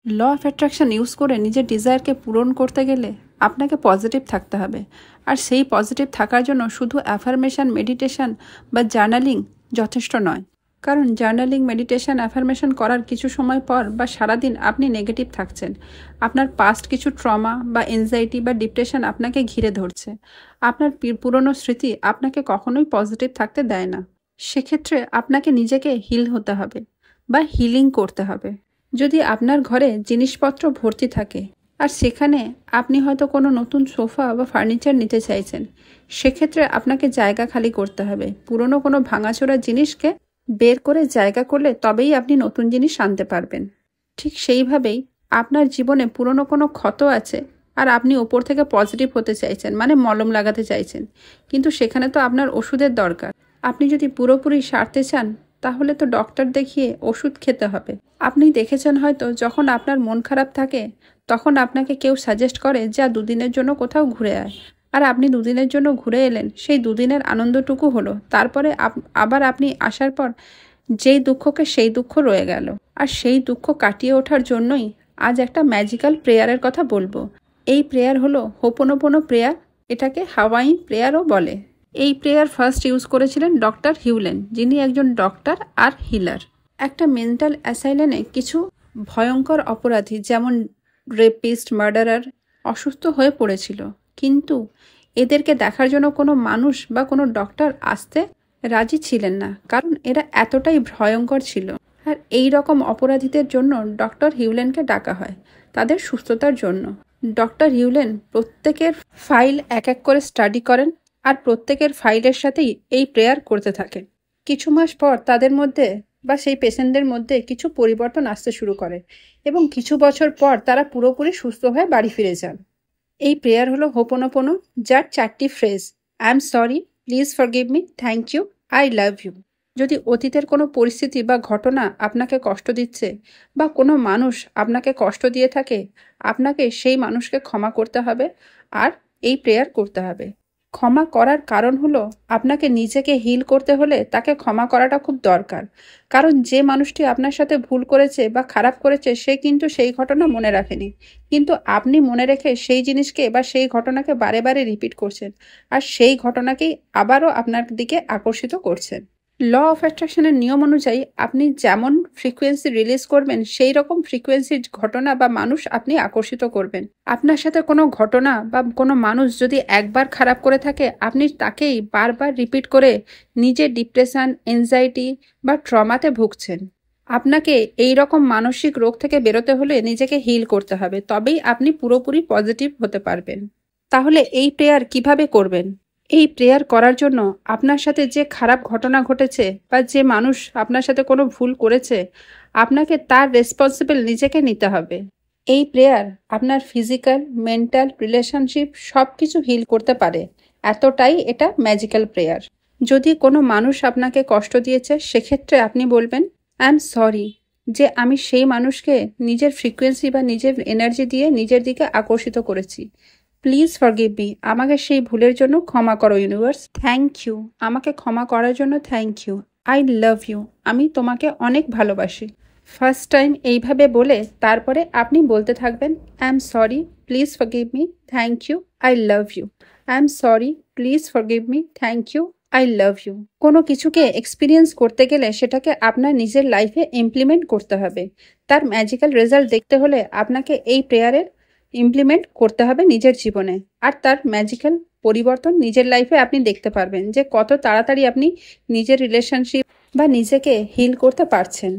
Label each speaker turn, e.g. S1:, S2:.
S1: Law of attraction use করে নিজের ডিজায়ারকে পূরণ করতে গেলে আপনাকে পজিটিভ থাকতে হবে। আর সেই পজিটিভ থাকার জন্য শুধু অ্যাফার্মেশন, মেডিটেশন বা জার্নালিং যথেষ্ট নয়। কারণ জার্নালিং, মেডিটেশন, অ্যাফার্মেশন করার কিছু সময় পর বা সারাদিন আপনি নেগেটিভ থাকছেন। আপনার পাস্ট কিছু ট্রমা বা এনজাইটি বা ডিপ্রেশন আপনাকে ঘিরে ধরছে। আপনার পুরনো স্মৃতি আপনাকে কখনোই পজিটিভ থাকতে দেয় না। সেক্ষেত্রে আপনাকে নিজেকে হিল হতে হবে বা হিলিং করতে হবে। যদি আপনার ঘরে জিনিসপত্র ভর্তি থাকে আর সেখানে আপনি হয়তো কোনো নতুন সোফা বা ফার্নিচার নিতে চাইছেন, সেক্ষেত্রে আপনাকে জায়গা খালি করতে হবে। পুরনো কোনো ভাঙাচোরা জিনিসকে বের করে জায়গা করলে তবেই আপনি নতুন জিনিস আনতে পারবেন। ঠিক সেইভাবেই আপনার জীবনে পুরনো কোনো ক্ষত আছে আর আপনি ওপর থেকে পজিটিভ হতে চাইছেন, মানে মলম লাগাতে চাইছেন, কিন্তু সেখানে তো আপনার ওষুধের দরকার। আপনি যদি পুরোপুরি সারতে চান তাহলে তো ডক্টর দেখিয়ে ওষুধ খেতে হবে। আপনি দেখেছেন হয়তো যখন আপনার মন খারাপ থাকে তখন আপনাকে কেউ সাজেস্ট করে যা দুদিনের জন্য কোথাও ঘুরে আয়। আর আপনি দুদিনের জন্য ঘুরে এলেন, সেই দুদিনের আনন্দটুকু হলো, তারপরে আবার আপনি আসার পর যেই দুঃখকে সেই দুঃখ রয়ে গেল। আর সেই দুঃখ কাটিয়ে ওঠার জন্যই আজ একটা ম্যাজিক্যাল প্রেয়ারের কথা বলবো। এই প্রেয়ার হলো হোপোনোপোনো প্রেয়ার। এটাকে হাওয়াইন প্রেয়ারও বলে। এই প্রেয়ার ফার্স্ট ইউজ করেছিলেন ডক্টর হিউলেন, যিনি একজন ডক্টর আর হিলার। একটা মেন্টাল অ্যাসাইলেনে কিছু ভয়ঙ্কর অপরাধী যেমন রেপিস্ট, মার্ডারার অসুস্থ হয়ে পড়েছিল, কিন্তু এদেরকে দেখার জন্য কোনো মানুষ বা কোনো ডক্টর আসতে রাজি ছিলেন না, কারণ এরা এতটাই ভয়ঙ্কর ছিল। আর এই রকম অপরাধীদের জন্য ডক্টর হিউলেনকে ডাকা হয় তাদের সুস্থতার জন্য। ডক্টর হিউলেন প্রত্যেকের ফাইল এক এক করে স্টাডি করেন আর প্রত্যেকের ফাইলের সাথেই এই প্রেয়ার করতে থাকেন। কিছু মাস পর তাদের মধ্যে বা সেই পেশেন্টদের মধ্যে কিছু পরিবর্তন আসতে শুরু করে এবং কিছু বছর পর তারা পুরোপুরি সুস্থ হয়ে বাড়ি ফিরে যান। এই প্রেয়ার হলো হোপোনোপোনো, যার 4টি phrase: I am sorry, please forgive me, thank you, I love you. যদি অতীতের কোনো পরিস্থিতি বা ঘটনা আপনাকে কষ্ট দিচ্ছে বা কোনো মানুষ আপনাকে কষ্ট দিয়ে থাকে, আপনাকে সেই মানুষকে ক্ষমা করতে হবে আর এই প্রেয়ার করতে হবে। ক্ষমা করার কারণ হলো আপনাকে নিজেকে হিল করতে হলে তাকে ক্ষমা করাটা খুব দরকার। কারণ যে মানুষটি আপনার সাথে ভুল করেছে বা খারাপ করেছে সে কিন্তু সেই ঘটনা মনে রাখেনি, কিন্তু আপনি মনে রেখে সেই জিনিসকে বা সেই ঘটনাকে বারে বারে রিপিট করছেন আর সেই ঘটনাকেই আবারও আপনার দিকে আকর্ষিত করছেন। ল অফ অ্যাট্রাকশনের নিয়ম অনুযায়ী আপনি যেমন ফ্রিকোয়েন্সি রিলিজ করবেন সেই রকম ফ্রিকোয়েন্সির ঘটনা বা মানুষ আপনি আকর্ষিত করবেন। আপনার সাথে কোনো ঘটনা বা কোনো মানুষ যদি একবার খারাপ করে থাকে, আপনি তাকেই বারবার রিপিট করে নিজের ডিপ্রেশন, এনজাইটি বা ট্রমাতে ভুগছেন। আপনাকে এই রকম মানসিক রোগ থেকে বেরোতে হলে নিজেকে হিল করতে হবে, তবেই আপনি পুরোপুরি পজিটিভ হতে পারবেন। তাহলে এই প্রেয়ার কিভাবে করবেন? এই প্রেয়ার করার জন্য আপনার সাথে যে খারাপ ঘটনা ঘটেছে বা যে মানুষ আপনার সাথে কোনো ভুল করেছে, আপনাকে তার রেসপন্সিবল নিজেকে নিতে হবে। এই প্রেয়ার আপনার ফিজিক্যাল, মেন্টাল, রিলেশনশিপ সব কিছু হিল করতে পারে, এতটাই এটা ম্যাজিক্যাল প্রেয়ার। যদি কোনো মানুষ আপনাকে কষ্ট দিয়েছে, সেক্ষেত্রে আপনি বলবেন আই এম সরি, যে আমি সেই মানুষকে নিজের ফ্রিকোয়েন্সি বা নিজের এনার্জি দিয়ে নিজের দিকে আকর্ষিত করেছি। প্লিজ ফরগিভ মি, আমাকে সেই ভুলের জন্য ক্ষমা করো ইউনিভার্স। থ্যাংক ইউ, আমাকে ক্ষমা করার জন্য thank you. I love you, আমি তোমাকে অনেক ভালোবাসি। ফার্স্ট টাইম এইভাবে বলে তারপরে আপনি বলতে থাকবেন I am sorry, please forgive me, thank you, I love you. I am sorry, please forgive me, thank you, I love you. কোনো কিছুকে এক্সপিরিয়েন্স করতে গেলে সেটাকে আপনার নিজের লাইফে ইমপ্লিমেন্ট করতে হবে। তার ম্যাজিক্যাল রেজাল্ট দেখতে হলে আপনাকে এই প্রেয়ারের ইমপ্লিমেন্ট করতে হবে নিজের জীবনে, আর তার ম্যাজিক্যাল পরিবর্তন নিজের লাইফে আপনি দেখতে পারবেন যে কত তাড়াতাড়ি আপনি নিজের রিলেশনশিপ বা নিজেকে হিল করতে পারছেন।